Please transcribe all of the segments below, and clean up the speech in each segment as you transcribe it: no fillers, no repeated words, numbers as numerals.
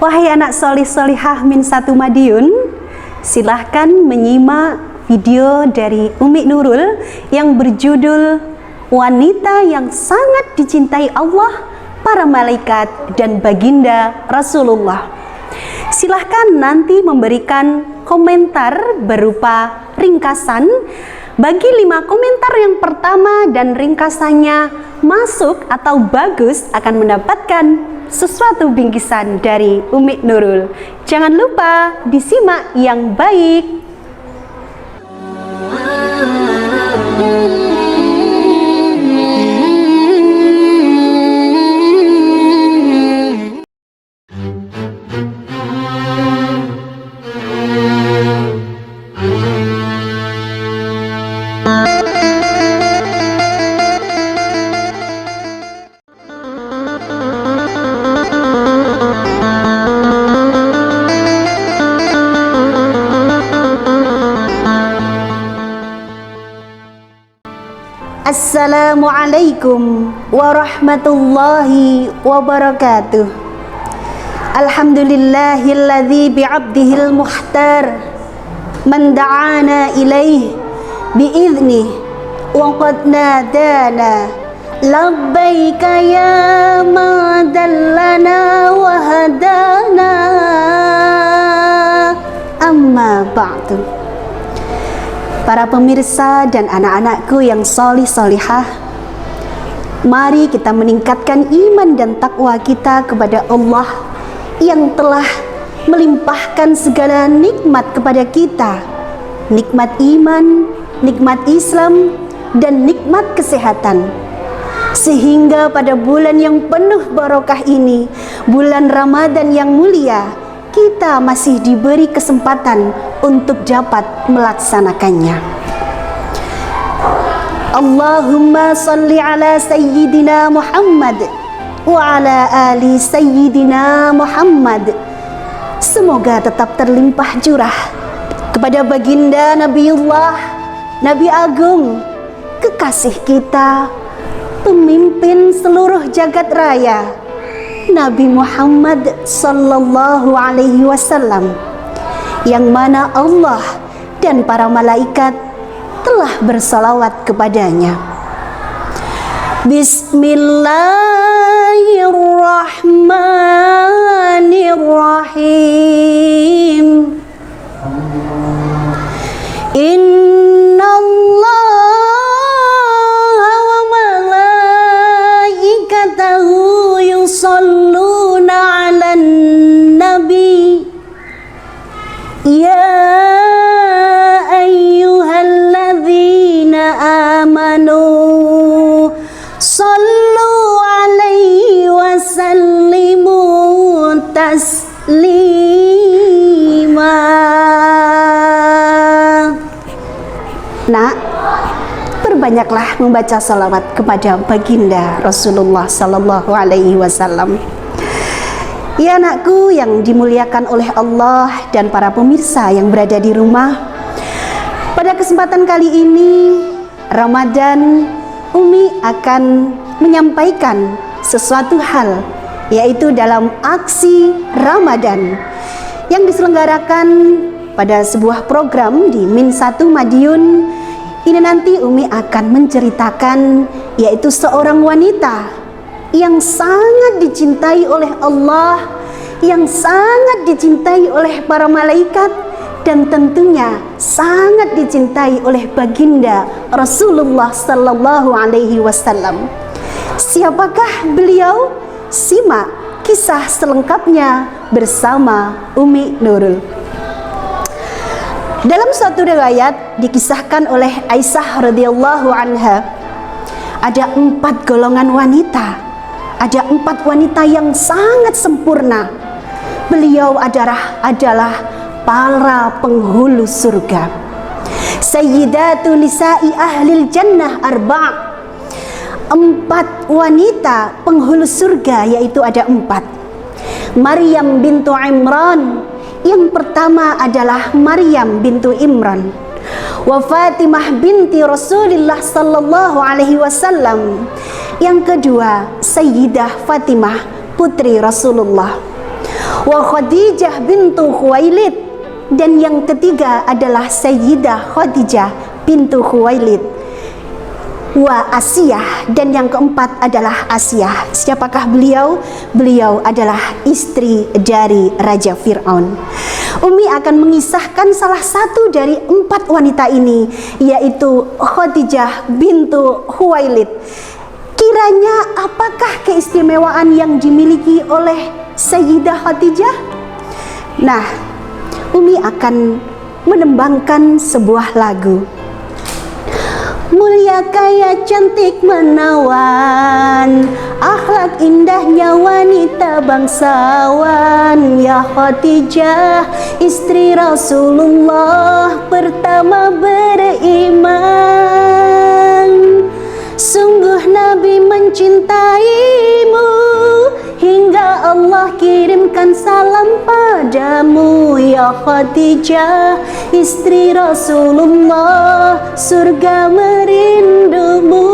Wahai anak solih-solihah min satu Madiun, silahkan menyimak video dari Umi Nurul yang berjudul Wanita yang Sangat Dicintai Allah, Para Malaikat, dan Baginda Rasulullah. Silahkan nanti memberikan komentar berupa ringkasan. Bagi 5 komentar yang pertama dan ringkasannya masuk atau bagus akan mendapatkan sesuatu bingkisan dari Umi Nurul. Jangan lupa disimak yang baik. Assalamualaikum warahmatullahi wabarakatuh. Alhamdulillahilladzi bi'abdihil muhtar man da'ana ilaih bi'idhnih wa qad nadana labbaika ya ma dallana wa hadana amma ba'du. Para pemirsa dan anak-anakku yang solih-solihah, mari kita meningkatkan iman dan takwa kita kepada Allah yang telah melimpahkan segala nikmat kepada kita. Nikmat iman, nikmat Islam, dan nikmat kesehatan. Sehingga pada bulan yang penuh barokah ini, bulan Ramadan yang mulia, kita masih diberi kesempatan untuk dapat melaksanakannya. Allahumma salli ala Sayyidina Muhammad wa ala ali Sayyidina Muhammad. Semoga tetap terlimpah curah kepada baginda Nabiullah, Nabi Agung, kekasih kita, pemimpin seluruh jagat raya, Nabi Muhammad sallallahu alaihi wasallam, yang mana Allah dan para malaikat telah bersalawat kepadanya. Bismillahirrahmanirrahim. Yusalluna 'alan nabi ya ayyuhalladzina amanu sallu 'alaihi wa sallimu taslima. Nak, berbanyaklah membaca salawat kepada baginda Rasulullah sallallahu alaihi wasallam. Ya anakku yang dimuliakan oleh Allah dan para pemirsa yang berada di rumah, pada kesempatan kali ini Ramadan, Umi akan menyampaikan sesuatu hal, yaitu dalam aksi Ramadan yang diselenggarakan pada sebuah program di Min 1 Madiun. Ini nanti Umi akan menceritakan, yaitu seorang wanita yang sangat dicintai oleh Allah, yang sangat dicintai oleh para malaikat, dan tentunya sangat dicintai oleh baginda Rasulullah sallallahu alaihi wasallam. Siapakah beliau? Simak kisah selengkapnya bersama Umi Nurul. Dalam suatu riwayat dikisahkan oleh Aisyah radhiyallahu anha, ada 4 golongan wanita, ada 4 wanita yang sangat sempurna. Beliau adalah para penghulu surga. Sayyidatu nisa'i ahlil jannah arba'. 4 wanita penghulu surga, yaitu ada 4. Maryam bintu Imran. Yang pertama adalah Maryam bintu Imran. Wa Fatimah binti Rasulullah sallallahu alaihi wasallam. Yang kedua, Sayyidah Fatimah putri Rasulullah. Wa Khadijah bintu Khuwailid, dan yang ketiga adalah Sayyidah Khadijah bintu Khuwailid. Wa Asiyah, dan yang keempat adalah Asiyah. Siapakah beliau? Beliau adalah istri dari Raja Fir'aun. Umi akan mengisahkan salah satu dari 4 wanita ini, yaitu Khadijah bintu Khuwailid. Kiranya apakah keistimewaan yang dimiliki oleh Sayyidah Khadijah? Nah, Umi akan menembangkan sebuah lagu. Mulia, kaya, cantik, menawan, akhlak indahnya wanita bangsawan. Ya Khadijah, istri Rasulullah pertama beriman. Sungguh Nabi mencintaimu hingga Allah kirimkan salam padamu. Ya Khadijah, istri Rasulullah, surga merindumu.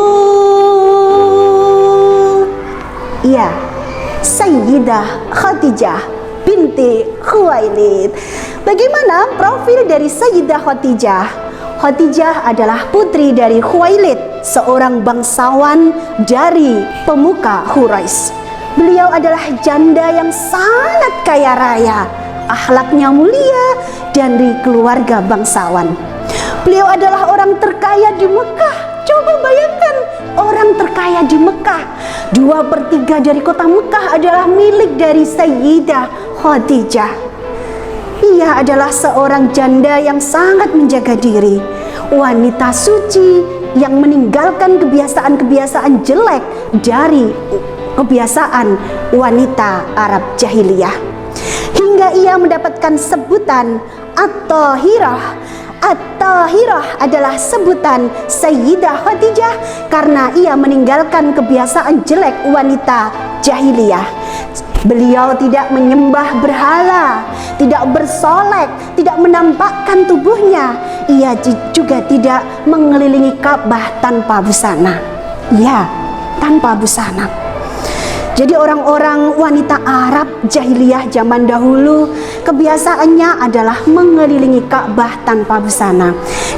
Ya, Sayyidah Khadijah binti Khuwailid. Bagaimana profil dari Sayyidah Khadijah? Khadijah adalah putri dari Khuwailid, seorang bangsawan dari pemuka Quraisy. Beliau adalah janda yang sangat kaya raya, akhlaknya mulia, dari keluarga bangsawan. Beliau adalah orang terkaya di Mekah. Coba bayangkan, orang terkaya di Mekah. 2/3 dari kota Mekah adalah milik dari Sayyidah Khadijah. Ia adalah seorang janda yang sangat menjaga diri, wanita suci yang meninggalkan kebiasaan-kebiasaan jelek dari kebiasaan wanita Arab jahiliyah, hingga ia mendapatkan sebutan At-Tahirah. At-Tahirah adalah sebutan Sayyidah Khadijah karena ia meninggalkan kebiasaan jelek wanita jahiliyah. Beliau tidak menyembah berhala, tidak bersolek, tidak menampakkan tubuhnya. Ia juga tidak mengelilingi Ka'bah tanpa busana. Ya, tanpa busana. Jadi orang-orang wanita Arab jahiliyah zaman dahulu kebiasaannya adalah mengelilingi Ka'bah tanpa busana.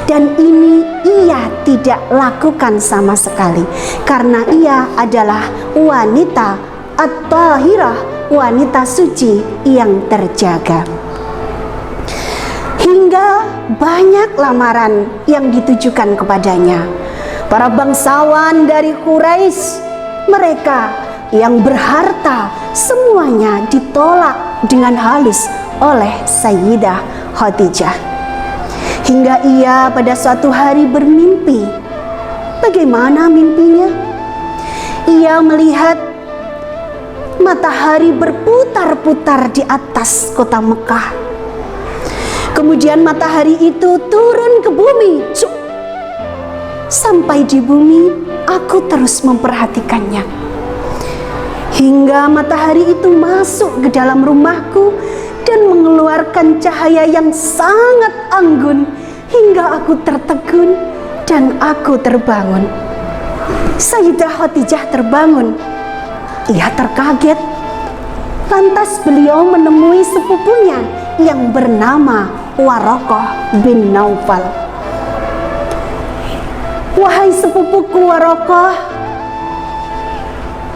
Dan ini ia tidak lakukan sama sekali karena ia adalah wanita At-Tahirah, wanita suci yang terjaga. Hingga banyak lamaran yang ditujukan kepadanya. Para bangsawan dari Quraisy, mereka yang berharta, semuanya ditolak dengan halus oleh Sayyidah Khadijah. Hingga ia pada suatu hari bermimpi. Bagaimana mimpinya? Ia melihat matahari berputar-putar di atas kota Mekah. Kemudian matahari itu turun ke bumi. Sampai di bumi, aku terus memperhatikannya. Hingga matahari itu masuk ke dalam rumahku dan mengeluarkan cahaya yang sangat anggun, hingga aku tertegun dan aku terbangun. Sayyidah Khadijah terbangun. Ia terkaget. Lantas beliau menemui sepupunya yang bernama Waraqah bin Naufal. Wahai sepupuku Waraqah,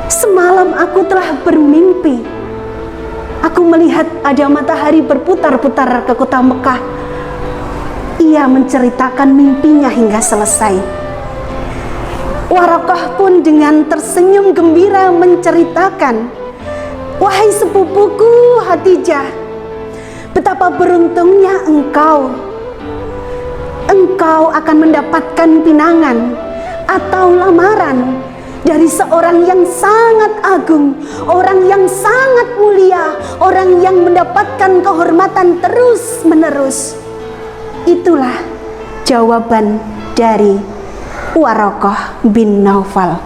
semalam aku telah bermimpi. Aku melihat ada matahari berputar-putar ke kota Mekah. Ia menceritakan mimpinya hingga selesai. Waraqah pun dengan tersenyum gembira menceritakan, wahai sepupuku Khadijah, betapa beruntungnya engkau. Engkau akan mendapatkan pinangan atau lamaran dari seorang yang sangat agung, orang yang sangat mulia, orang yang mendapatkan kehormatan terus menerus. Itulah jawaban dari Waraqah bin Naufal.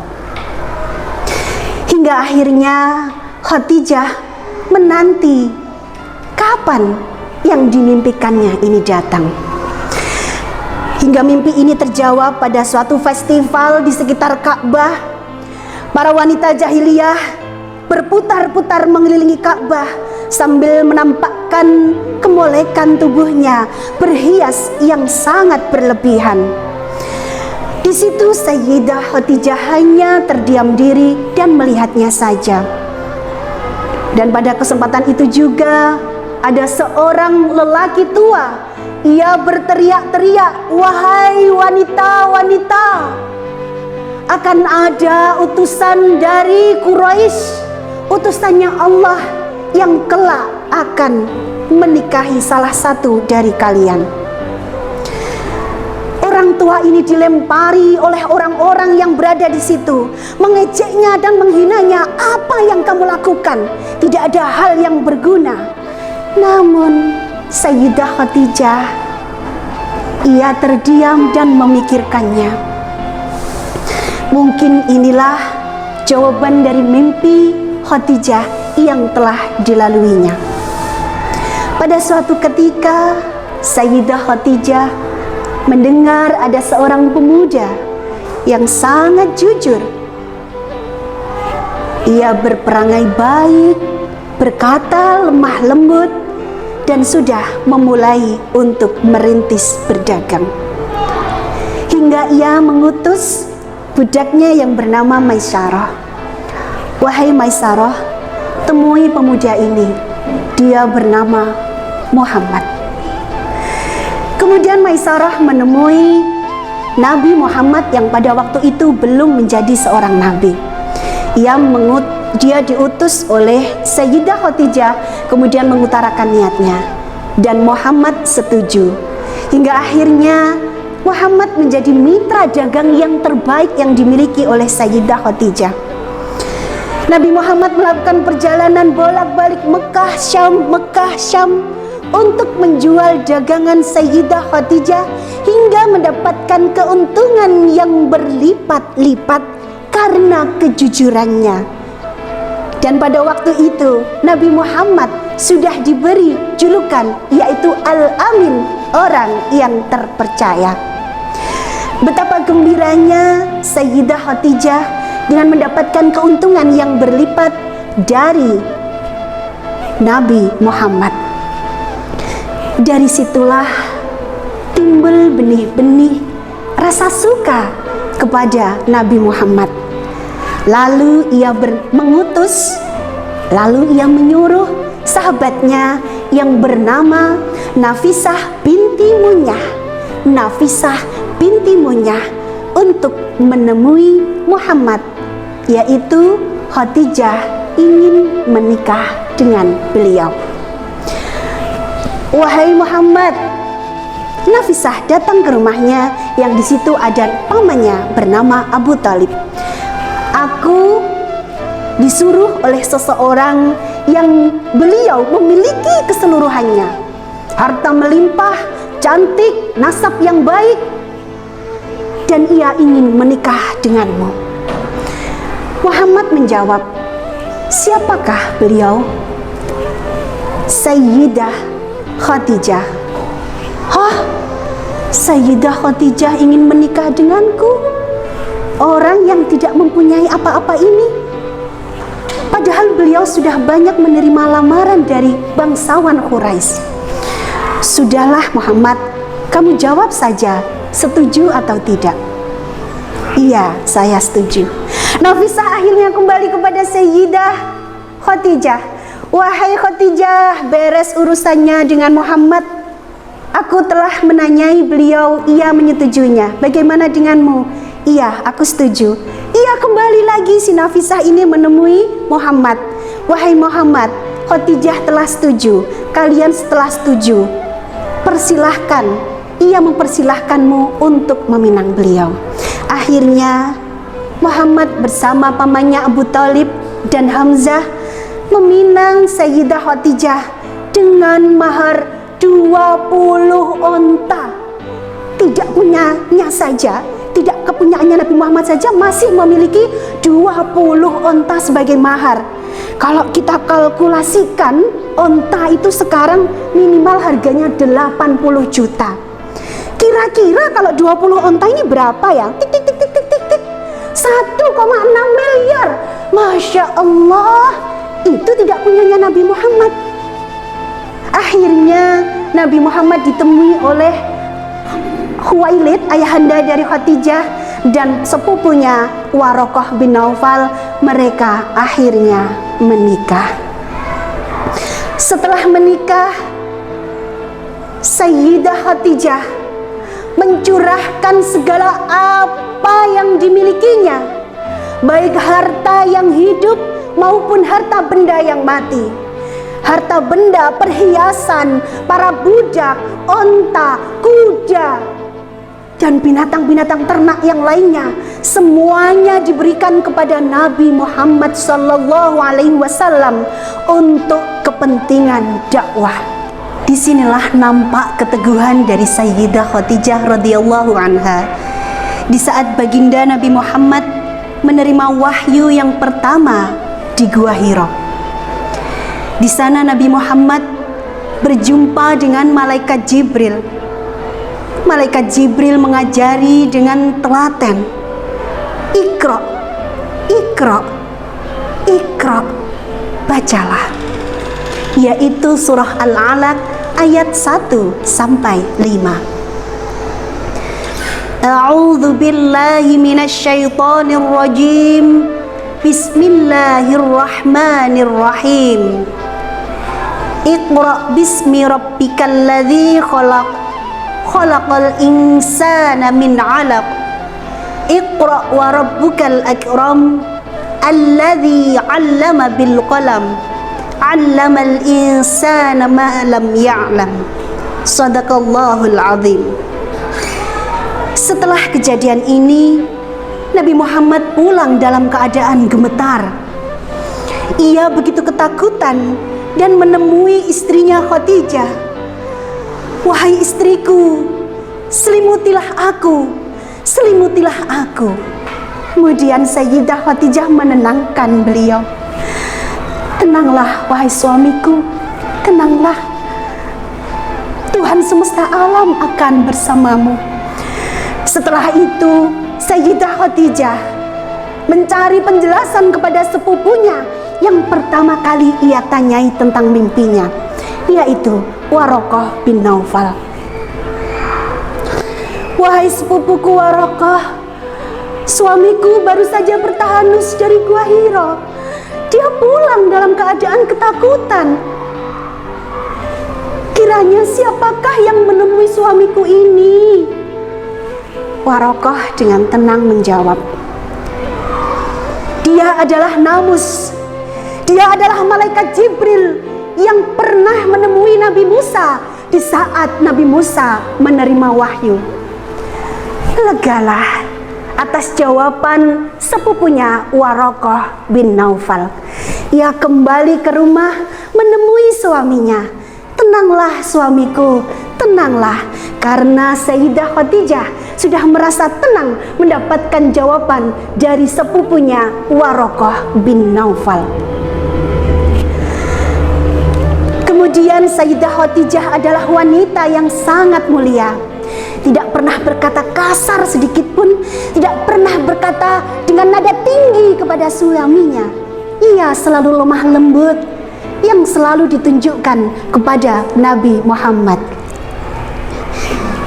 Hingga akhirnya Khadijah menanti kapan yang dimimpikannya ini datang. Hingga mimpi ini terjawab pada suatu festival di sekitar Ka'bah. Para wanita jahiliyah berputar-putar mengelilingi Ka'bah sambil menampakkan kemolekan tubuhnya berhias yang sangat berlebihan. Di situ Sayyidah Khadijah hanya terdiam diri dan melihatnya saja. Dan pada kesempatan itu juga ada seorang lelaki tua. Ia berteriak-teriak, "Wahai wanita-wanita, akan ada utusan dari Quraisy, utusannya Allah yang kelak akan menikahi salah satu dari kalian." Orang tua ini dilempari oleh orang-orang yang berada di situ, mengejeknya dan menghinanya. "Apa yang kamu lakukan? Tidak ada hal yang berguna." Namun Sayyidah Khadijah, ia terdiam dan memikirkannya. Mungkin inilah jawaban dari mimpi Khadijah yang telah dilaluinya. Pada suatu ketika Sayyidah Khadijah mendengar ada seorang pemuda yang sangat jujur. Ia berperangai baik, berkata lemah lembut, dan sudah memulai untuk merintis berdagang. Hingga ia mengutus budaknya yang bernama Maisarah. "Wahai Maisarah, temui pemuda ini. Dia bernama Muhammad." Kemudian Maisarah menemui Nabi Muhammad yang pada waktu itu belum menjadi seorang nabi. Dia diutus oleh Sayyidah Khadijah, kemudian mengutarakan niatnya, dan Muhammad setuju. Hingga akhirnya Muhammad menjadi mitra dagang yang terbaik yang dimiliki oleh Sayyidah Khadijah. Nabi Muhammad melakukan perjalanan bolak-balik Mekah Syam untuk menjual dagangan Sayyidah Khadijah hingga mendapatkan keuntungan yang berlipat-lipat karena kejujurannya. Dan pada waktu itu Nabi Muhammad sudah diberi julukan yaitu Al-Amin, orang yang terpercaya. Betapa gembiranya Sayyidah Khadijah dengan mendapatkan keuntungan yang berlipat dari Nabi Muhammad. Dari situlah timbul benih-benih rasa suka kepada Nabi Muhammad. Lalu ia menyuruh sahabatnya yang bernama Nafisah binti Munyah untuk menemui Muhammad, yaitu Khadijah ingin menikah dengan beliau. "Wahai Muhammad," Nafisah datang ke rumahnya yang di situ ada pamannya bernama Abu Talib. "Aku disuruh oleh seseorang yang beliau memiliki keseluruhannya, harta melimpah, cantik, nasab yang baik, dan ia ingin menikah denganmu." Muhammad menjawab, "Siapakah beliau?" "Sayyidah Khadijah." "Hah? Sayyidah Khadijah ingin menikah denganku? Orang yang tidak mempunyai apa-apa ini? Padahal beliau sudah banyak menerima lamaran dari bangsawan Quraisy." "Sudahlah Muhammad, kamu jawab saja, setuju atau tidak?" "Iya, saya setuju." Nafisah akhirnya kembali kepada Sayyidah Khadijah. "Wahai Khadijah, beres urusannya dengan Muhammad. Aku telah menanyai beliau, ia menyetujuinya. Bagaimana denganmu?" "Iya, aku setuju." Ia kembali lagi si Nafisah ini menemui Muhammad. "Wahai Muhammad, Khadijah telah setuju. Kalian setelah setuju, persilahkan." Ia mempersilahkanmu untuk meminang beliau. Akhirnya Muhammad bersama pamannya Abu Talib dan Hamzah meminang Sayyidah Khadijah dengan mahar 20 onta. Tidak punyanya saja, tidak kepunyaannya Nabi Muhammad saja masih memiliki 20 onta sebagai mahar. Kalau kita kalkulasikan, onta itu sekarang minimal harganya 80 juta. Kira-kira kalau 20 onta ini berapa ya? 1,6 miliar. Masya Allah, itu tidak punyanya Nabi Muhammad. Akhirnya Nabi Muhammad ditemui oleh Khuwailid, ayahanda dari Khadijah, dan sepupunya Waraqah bin Naufal. Mereka akhirnya menikah. Setelah menikah, Sayyidah Khadijah mencurahkan segala apa yang dimilikinya, baik harta yang hidup maupun harta benda yang mati. Harta benda, perhiasan, para budak, onta, kuda, dan binatang-binatang ternak yang lainnya, semuanya diberikan kepada Nabi Muhammad SAW untuk kepentingan dakwah. Disinilah nampak keteguhan dari Sayyidah Khadijah radhiyallahu anha. Di saat baginda Nabi Muhammad menerima wahyu yang pertama di Gua Hira. Di sana Nabi Muhammad berjumpa dengan malaikat Jibril. Malaikat Jibril mengajari dengan telaten, Iqra, Iqra, Iqra, bacalah, yaitu surah Al-Alaq ayat 1 sampai 5. A'udzu billahi minasyaitonir rajim. Bismillahirrahmanirrahim. Iqra bismi rabbikal ladzi khalaq. Khalaqal insana min 'alaq. Iqra wa rabbukal akram. Alladzi 'allama bil qalam. 'Allamal insana ma lam ya'lam. Shadaqallahul 'azim. Setelah kejadian ini, Nabi Muhammad pulang dalam keadaan gemetar. Ia begitu ketakutan dan menemui istrinya Khadijah. Wahai istriku, selimutilah aku, selimutilah aku. Kemudian Sayyidah Khadijah menenangkan beliau. Tenanglah wahai suamiku, tenanglah. Tuhan semesta alam akan bersamamu. Setelah itu, Sayyidah Khadijah mencari penjelasan kepada sepupunya yang pertama kali ia tanyai tentang mimpinya, yaitu Waraqah bin Naufal. Wahai sepupuku Waraqah, suamiku baru saja bertahanus dari Gua Hira. Dia pulang dalam keadaan ketakutan. Kiranya siapakah yang menemui suamiku ini? Waraqah dengan tenang menjawab, dia adalah Namus. Dia adalah malaikat Jibril yang pernah menemui Nabi Musa di saat Nabi Musa menerima wahyu. Legalah atas jawaban sepupunya Waraqah bin Naufal. Ia kembali ke rumah menemui suaminya. Tenanglah suamiku, tenanglah, karena Sayyidah Khadijah sudah merasa tenang mendapatkan jawaban dari sepupunya Waraqah bin Naufal. Kemudian Sayyidah Khadijah adalah wanita yang sangat mulia. Tidak pernah berkata kasar sedikit pun, tidak pernah berkata dengan nada tinggi kepada suaminya. Ia selalu lemah lembut yang selalu ditunjukkan kepada Nabi Muhammad.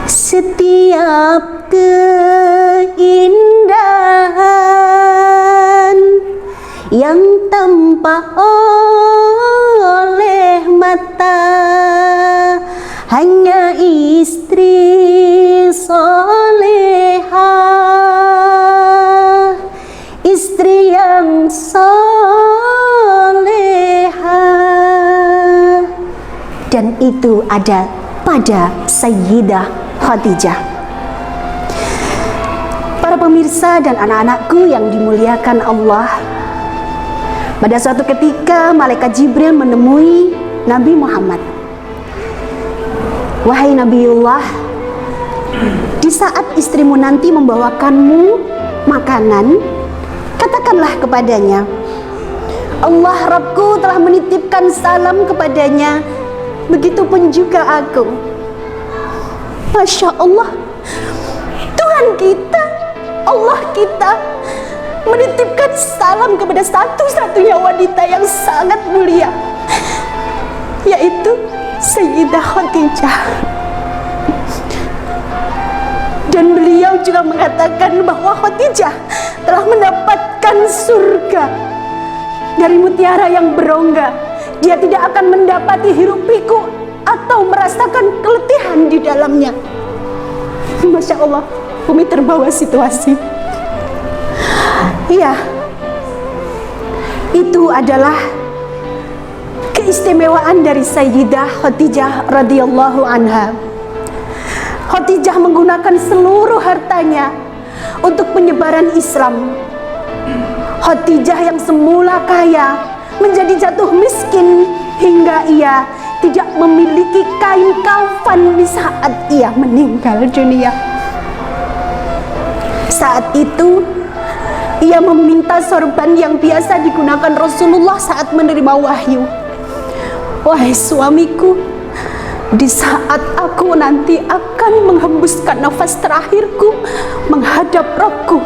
Setiap keindahan yang tampak oleh mata hanya istri soleha, istri yang soleha, dan itu ada pada Sayyidah Khadijah. Para pemirsa dan anak-anakku yang dimuliakan Allah, pada suatu ketika malaikat Jibril menemui Nabi Muhammad. Wahai Nabiullah, di saat istrimu nanti membawakanmu makanan, katakanlah kepadanya, Allah Rabbku telah menitipkan salam kepadanya, begitupun juga aku. Masya Allah, Tuhan kita, Allah kita menitipkan salam kepada satu-satunya wanita yang sangat mulia, yaitu Sayyidah Khadijah. Dan beliau juga mengatakan bahwa Khadijah telah mendapatkan surga dari mutiara yang berongga. Dia tidak akan mendapati hiruk pikuk atau merasakan keletihan di dalamnya. Masya Allah, Umi terbawa situasi. Iya, itu adalah keistimewaan dari Sayyidah Khadijah radhiyallahu anha. Khadijah menggunakan seluruh hartanya untuk penyebaran Islam. Khadijah yang semula kaya menjadi jatuh miskin hingga ia tidak memiliki kain kafan di saat ia meninggal dunia. Saat itu ia meminta sorban yang biasa digunakan Rasulullah saat menerima wahyu. Wahai suamiku, di saat aku nanti akan menghembuskan nafas terakhirku menghadap Rabbku,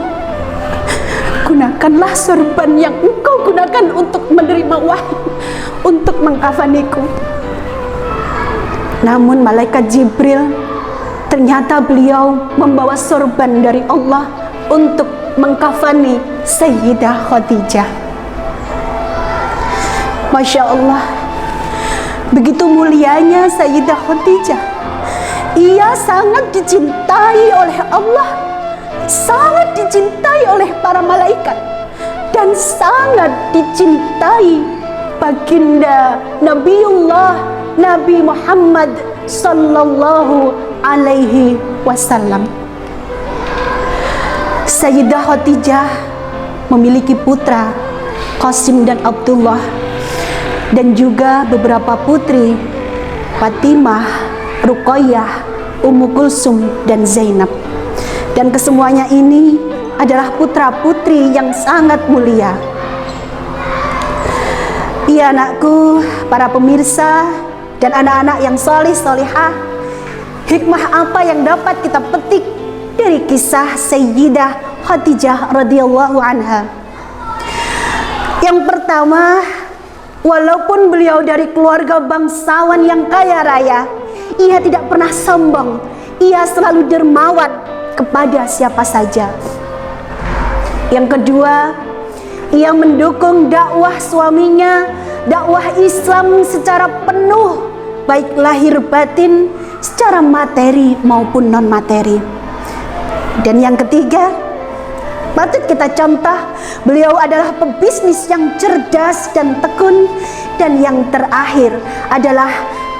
gunakanlah sorban yang engkau gunakan untuk menerima wahyu, untuk mengkafaniku. Namun malaikat Jibril, ternyata beliau membawa sorban dari Allah untuk mengkafani Sayyidah Khadijah. Masya Allah, begitu mulianya Sayyidah Khadijah. Ia sangat dicintai oleh Allah, sangat dicintai oleh para malaikat, dan sangat dicintai baginda Nabiullah Nabi Muhammad sallallahu alaihi wasallam. Sayyidah Khadijah memiliki putra Qasim dan Abdullah, dan juga beberapa putri Fatimah, Ruqayyah, Ummu Kulsum, dan Zainab. Dan kesemuanya ini adalah putra-putri yang sangat mulia. Iya anakku, para pemirsa dan anak-anak yang soleh solehah, hikmah apa yang dapat kita petik dari kisah Sayyidah Khadijah radhiyallahu anha? Yang pertama, walaupun beliau dari keluarga bangsawan yang kaya raya, ia tidak pernah sombong. Ia selalu dermawan kepada siapa saja. Yang kedua, ia mendukung dakwah suaminya, dakwah Islam secara penuh, baik lahir batin, secara materi maupun non materi. Dan yang ketiga, patut kita contoh, beliau adalah pebisnis yang cerdas dan tekun. Dan yang terakhir adalah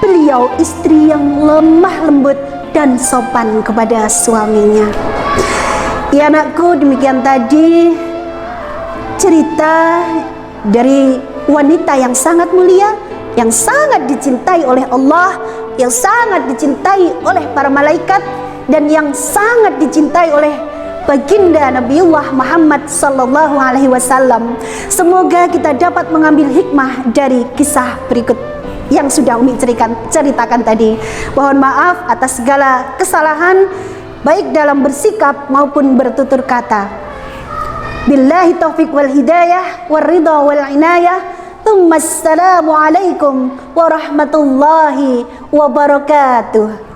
beliau istri yang lemah lembut dan sopan kepada suaminya. Ya anakku, demikian tadi cerita dari wanita yang sangat mulia, yang sangat dicintai oleh Allah, yang sangat dicintai oleh para malaikat, dan yang sangat dicintai oleh baginda Nabiullah Muhammad sallallahu alaihi wasallam. Semoga kita dapat mengambil hikmah dari kisah berikut yang sudah Umi ceritakan tadi. Mohon maaf atas segala kesalahan, baik dalam bersikap maupun bertutur kata. Billahi taufiq wal hidayah wal ridha wal inayah. Assalamualaikum warahmatullahi wabarakatuh.